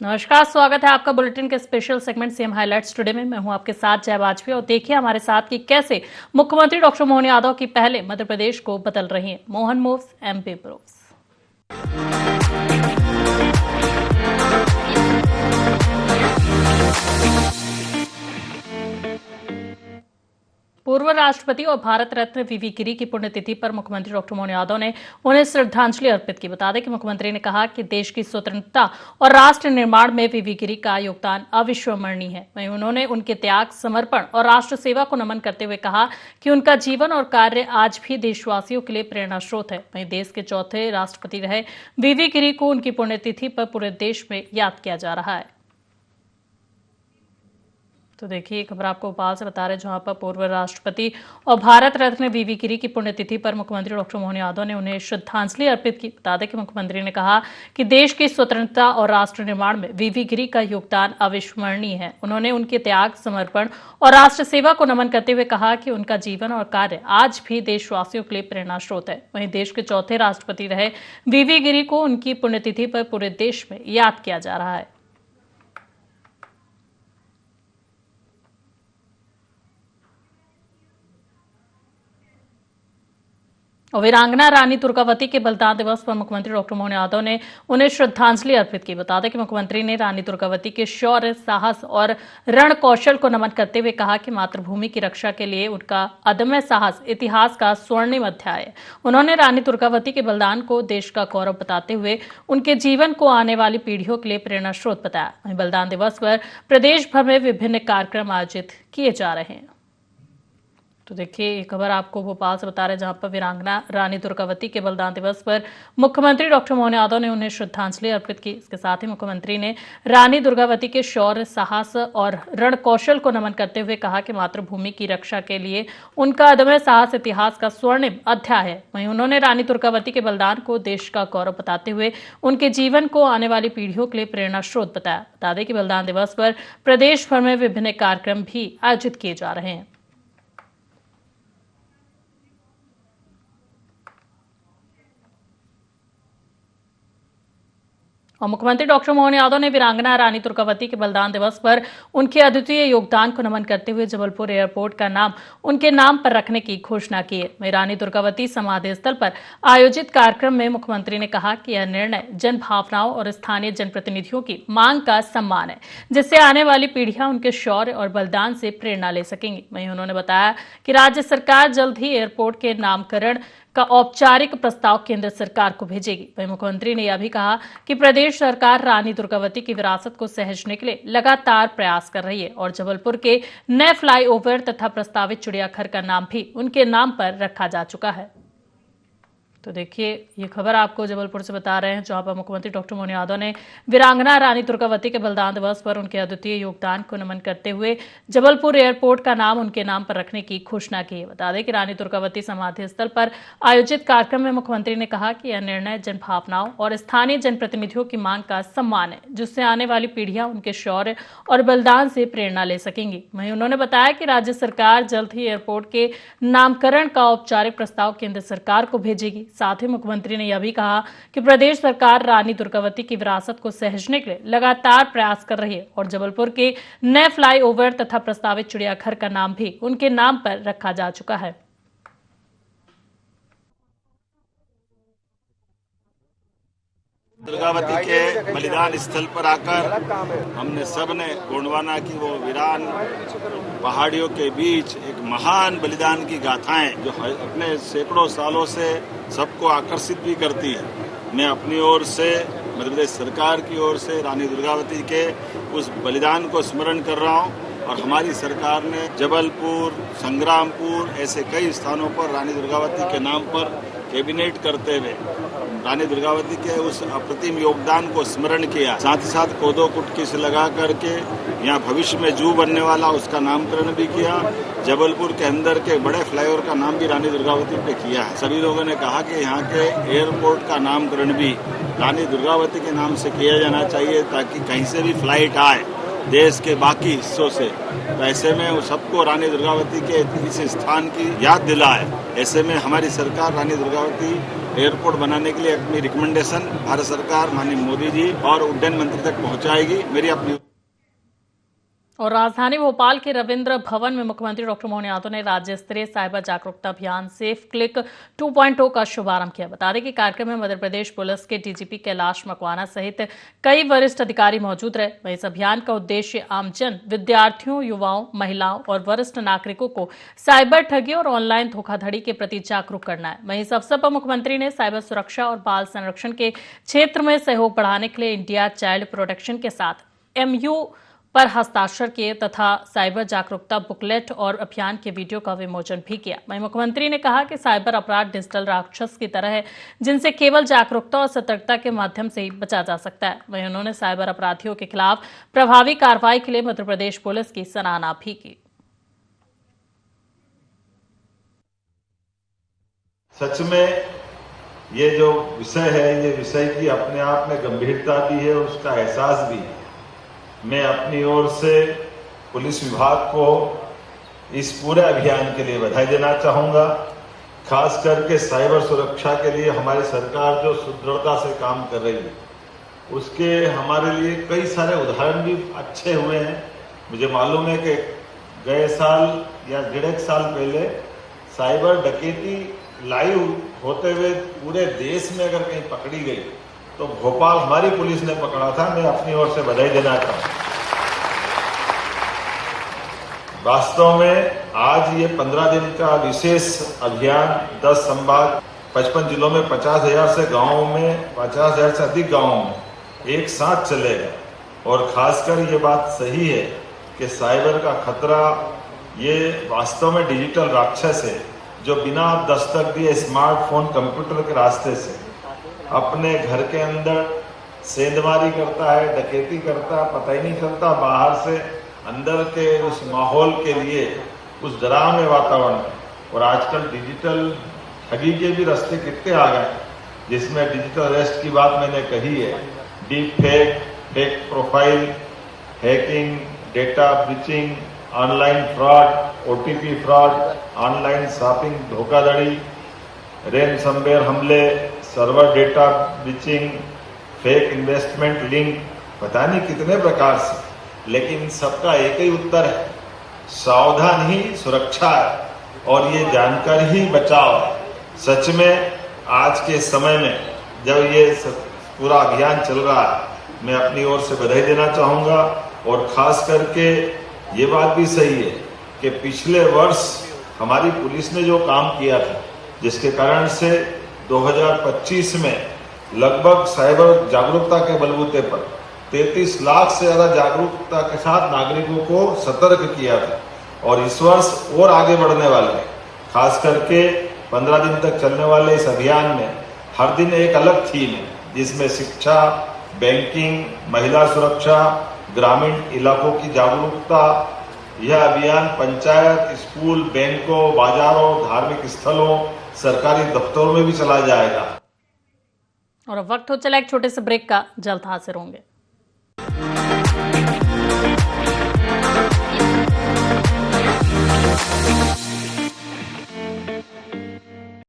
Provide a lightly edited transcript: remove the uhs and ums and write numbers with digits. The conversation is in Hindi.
नमस्कार, स्वागत है आपका बुलेटिन के special segment CM highlights today में। मैं हूं आपके साथ जय वाजपेयी और देखिए हमारे साथ कि कैसे मुख्यमंत्री डॉक्टर मोहन यादव की पहले मध्य प्रदेश को बदल रही है। Mohan moves MP proves. पूर्व राष्ट्रपति और भारत रत्न वीवी गिरी की पुण्यतिथि पर मुख्यमंत्री डॉक्टर मोहन यादव ने उन्हें श्रद्धांजलि अर्पित की। बता दें कि मुख्यमंत्री ने कहा कि देश की स्वतंत्रता और राष्ट्र निर्माण में वीवी गिरी का योगदान अविस्मरणीय है। वहीं उन्होंने उनके त्याग, समर्पण और राष्ट्र सेवा को नमन करते हुए कहा कि उनका जीवन और कार्य आज भी देशवासियों के लिए प्रेरणा स्रोत है। वहीं देश के चौथे राष्ट्रपति रहे वीवी गिरी को उनकी पुण्यतिथि पर पूरे देश में याद किया जा रहा है। तो देखिए खबर आपको भोपाल से बता रहे हैं, जहां पर पूर्व राष्ट्रपति और भारत रत्न वीवी गिरी की पुण्यतिथि पर मुख्यमंत्री डॉक्टर मोहन यादव ने उन्हें श्रद्धांजलि अर्पित की। बता दें कि मुख्यमंत्री ने कहा कि देश की स्वतंत्रता और राष्ट्र निर्माण में वीवी गिरी का योगदान अविस्मरणीय है। उन्होंने उनके त्याग, समर्पण और राष्ट्र सेवा को नमन करते हुए कहा कि उनका जीवन और कार्य आज भी देशवासियों के लिए प्रेरणा स्रोत है। वहीं देश के चौथे राष्ट्रपति रहे वीवी गिरी को उनकी पुण्यतिथि पर पूरे देश में याद किया जा रहा है। और वीरांगना रानी दुर्गावती के बलिदान दिवस पर मुख्यमंत्री डॉक्टर मोहन यादव ने उन्हें श्रद्धांजलि अर्पित की। बता दें कि मुख्यमंत्री ने रानी दुर्गावती के शौर्य, साहस और रण कौशल को नमन करते हुए कहा कि मातृभूमि की रक्षा के लिए उनका अदम्य साहस इतिहास का स्वर्णिम अध्याय है। उन्होंने रानी दुर्गावती के बलिदान को देश का गौरव बताते हुए उनके जीवन को आने वाली पीढ़ियों के लिए प्रेरणा स्रोत बताया। वहीं बलिदान दिवस पर प्रदेश भर में विभिन्न कार्यक्रम आयोजित किए जा रहे हैं। तो देखिए ये खबर आपको भोपाल से बता रहे हैं, जहां पर वीरांगना रानी दुर्गावती के बलिदान दिवस पर मुख्यमंत्री डॉक्टर मोहन यादव ने उन्हें श्रद्धांजलि अर्पित की। इसके साथ ही मुख्यमंत्री ने रानी दुर्गावती के शौर्य, साहस और रण कौशल को नमन करते हुए कहा कि मातृभूमि की रक्षा के लिए उनका अदम्य साहस इतिहास का स्वर्णिम अध्याय है। वहीं उन्होंने रानी दुर्गावती के बलिदान को देश का गौरव बताते हुए उनके जीवन को आने वाली पीढ़ियों के लिए प्रेरणा स्रोत बताया। बता दें कि बलिदान दिवस पर प्रदेश भर में विभिन्न कार्यक्रम भी आयोजित किए जा रहे हैं। और मुख्यमंत्री डॉक्टर मोहन यादव ने वीरांगना रानी दुर्गावती के बलिदान दिवस पर उनके अद्वितीय योगदान को नमन करते हुए जबलपुर एयरपोर्ट का नाम उनके नाम पर रखने की घोषणा की है। वहीं रानी दुर्गावती समाधि स्थल पर आयोजित कार्यक्रम में मुख्यमंत्री ने कहा कि यह निर्णय जन भावनाओं और स्थानीय जनप्रतिनिधियों की मांग का सम्मान है, जिससे आने वाली पीढ़ियां उनके शौर्य और बलिदान से प्रेरणा ले सकेंगी। वहीं उन्होंने बताया कि राज्य सरकार जल्द ही एयरपोर्ट के नामकरण का औपचारिक प्रस्ताव केंद्र सरकार को भेजेगी। वहीं मुख्यमंत्री ने यह भी कहा कि प्रदेश सरकार रानी दुर्गावती की विरासत को सहेजने के लिए लगातार प्रयास कर रही है और जबलपुर के नए फ्लाईओवर तथा प्रस्तावित चिड़ियाघर का नाम भी उनके नाम पर रखा जा चुका है। तो देखिए ये खबर आपको जबलपुर से बता रहे हैं, जहां पर मुख्यमंत्री डॉक्टर मोहन यादव ने वीरांगना रानी दुर्गावती के बलिदान दिवस पर उनके अद्वितीय योगदान को नमन करते हुए जबलपुर एयरपोर्ट का नाम उनके नाम पर रखने की घोषणा की है। बता दें कि रानी दुर्गावती समाधि स्थल पर आयोजित कार्यक्रम में मुख्यमंत्री ने कहा कि यह निर्णय जन भावनाओं और स्थानीय जनप्रतिनिधियों की मांग का सम्मान है, जिससे आने वाली पीढ़ियां उनके शौर्य और बलिदान से प्रेरणा ले सकेंगी। वहीं उन्होंने बताया कि राज्य सरकार जल्द ही एयरपोर्ट के नामकरण का औपचारिक प्रस्ताव केंद्र सरकार को भेजेगी। साथ ही मुख्यमंत्री ने यह भी कहा कि प्रदेश सरकार रानी दुर्गावती की विरासत को सहेजने के लिए लगातार प्रयास कर रही है और जबलपुर के नए फ्लाईओवर तथा प्रस्तावित चिड़ियाघर का नाम भी उनके नाम पर रखा जा चुका है। दुर्गावती के बलिदान स्थल पर आकर हमने सब ने गोंडवाना की वो वीरान पहाड़ियों के बीच एक महान बलिदान की गाथाएं जो अपने सैकड़ों सालों से सबको आकर्षित भी करती है। मैं अपनी ओर से, मध्य प्रदेश सरकार की ओर से रानी दुर्गावती के उस बलिदान को स्मरण कर रहा हूँ और हमारी सरकार ने जबलपुर, संग्रामपुर ऐसे कई स्थानों पर रानी दुर्गावती के नाम पर कैबिनेट करते हुए रानी दुर्गावती के उस अप्रतिम योगदान को स्मरण किया। साथ ही साथ कोदो कुटकी से लगा करके यहाँ भविष्य में जू बनने वाला उसका नामकरण भी किया। जबलपुर के अंदर के बड़े फ्लाईओवर का नाम भी रानी दुर्गावती पे किया है। सभी लोगों ने कहा कि यहाँ के एयरपोर्ट का नामकरण भी रानी दुर्गावती के नाम से किया जाना चाहिए, ताकि कहीं से भी फ्लाइट आए देश के बाकी हिस्सों से, तो ऐसे में सबको रानी दुर्गावती के इस स्थान की याद दिलाए। ऐसे में हमारी सरकार रानी दुर्गावती एयरपोर्ट बनाने के लिए अपनी रिकमेंडेशन भारत सरकार माननीय मोदी जी और उड्डयन मंत्री तक पहुंचाएगी। मेरी अपनी और राजधानी भोपाल के रविंद्र भवन में मुख्यमंत्री डॉक्टर मोहन यादव ने राज्य स्तरीय साइबर जागरूकता अभियान सेफ क्लिक 2.0 का शुभारंभ किया। बता दें कि कार्यक्रम में मध्य प्रदेश पुलिस के डीजीपी कैलाश मकवाना सहित कई वरिष्ठ अधिकारी मौजूद रहे। वहीं इस अभियान का उद्देश्य आमजन, विद्यार्थियों, युवाओं, महिलाओं और वरिष्ठ नागरिकों को साइबर ठगी और ऑनलाइन धोखाधड़ी के प्रति जागरूक करना है। वहीं इस अवसर पर मुख्यमंत्री ने साइबर सुरक्षा और बाल संरक्षण के क्षेत्र में सहयोग बढ़ाने के लिए इंडिया चाइल्ड प्रोटेक्शन के साथ MOU पर हस्ताक्षर किए तथा साइबर जागरूकता बुकलेट और अभियान के वीडियो का विमोचन भी किया। वहीं मुख्यमंत्री ने कहा कि साइबर अपराध डिजिटल राक्षस की तरह है, जिनसे केवल जागरूकता और सतर्कता के माध्यम से ही बचा जा सकता है। वहीं उन्होंने साइबर अपराधियों के खिलाफ प्रभावी कार्रवाई के लिए मध्य प्रदेश पुलिस की सराहना भी की। सच में ये जो विषय है, ये विषय की अपने आप में गंभीरता भी है, उसका एहसास भी है। मैं अपनी ओर से पुलिस विभाग को इस पूरे अभियान के लिए बधाई देना चाहूँगा। खास करके साइबर सुरक्षा के लिए हमारी सरकार जो सुदृढ़ता से काम कर रही है, उसके हमारे लिए कई सारे उदाहरण भी अच्छे हुए हैं। मुझे मालूम है कि गए साल या 1.5 साल पहले साइबर डकैती लाइव होते हुए पूरे देश में अगर कहीं पकड़ी गई तो भोपाल हमारी पुलिस ने पकड़ा था। मैं अपनी ओर से बधाई देना चाहूँ। वास्तव में आज ये 15 दिन का विशेष अभियान 10 संभाग 55 जिलों में 50,000 से गांवों में 50,000 से अधिक गांवों में एक साथ चलेगा। और खासकर ये बात सही है कि साइबर का खतरा ये वास्तव में डिजिटल राक्षस है, जो बिना दस्तक दिए स्मार्टफोन, कंप्यूटर के रास्ते से अपने घर के अंदर सेंधमारी करता है, डकैती करता है, पता ही नहीं चलता। बाहर से अंदर के उस माहौल के लिए उस डरावने वातावरण में। और आजकल डिजिटल ठगी के भी रास्ते कितने आ गए, जिसमें डिजिटल अरेस्ट की बात मैंने कही है। Deep fake, fake profile, hacking, data breaching, online fraud, OTP fraud, online shopping धोखाधड़ी, रैनसमवेयर हमले, server data breaching, fake investment link, पता नहीं कितने प्रकार से। लेकिन सबका एक ही उत्तर है, सावधान ही सुरक्षा है और ये जानकर ही बचाव है। सच में आज के समय में जब ये पूरा अभियान चल रहा है, मैं अपनी ओर से बधाई देना चाहूँगा। और खास करके ये बात भी सही है कि पिछले वर्ष हमारी पुलिस ने जो काम किया था, जिसके कारण से 2025 में लगभग साइबर जागरूकता के बलबूते पर 33 लाख से ज्यादा जागरूकता के साथ नागरिकों को सतर्क किया था। और इस वर्ष और आगे बढ़ने वाले हैं। खास करके 15 दिन तक चलने वाले इस अभियान में हर दिन एक अलग थीम है, जिसमें शिक्षा, बैंकिंग, महिला सुरक्षा, ग्रामीण इलाकों की जागरूकता। यह अभियान पंचायत, स्कूल, बैंकों, बाजारों, धार्मिक स्थलों, सरकारी दफ्तरों में भी चला जाएगा। और अब वक्त हो चला एक छोटे से ब्रेक का, जल्द हाजिर होंगे।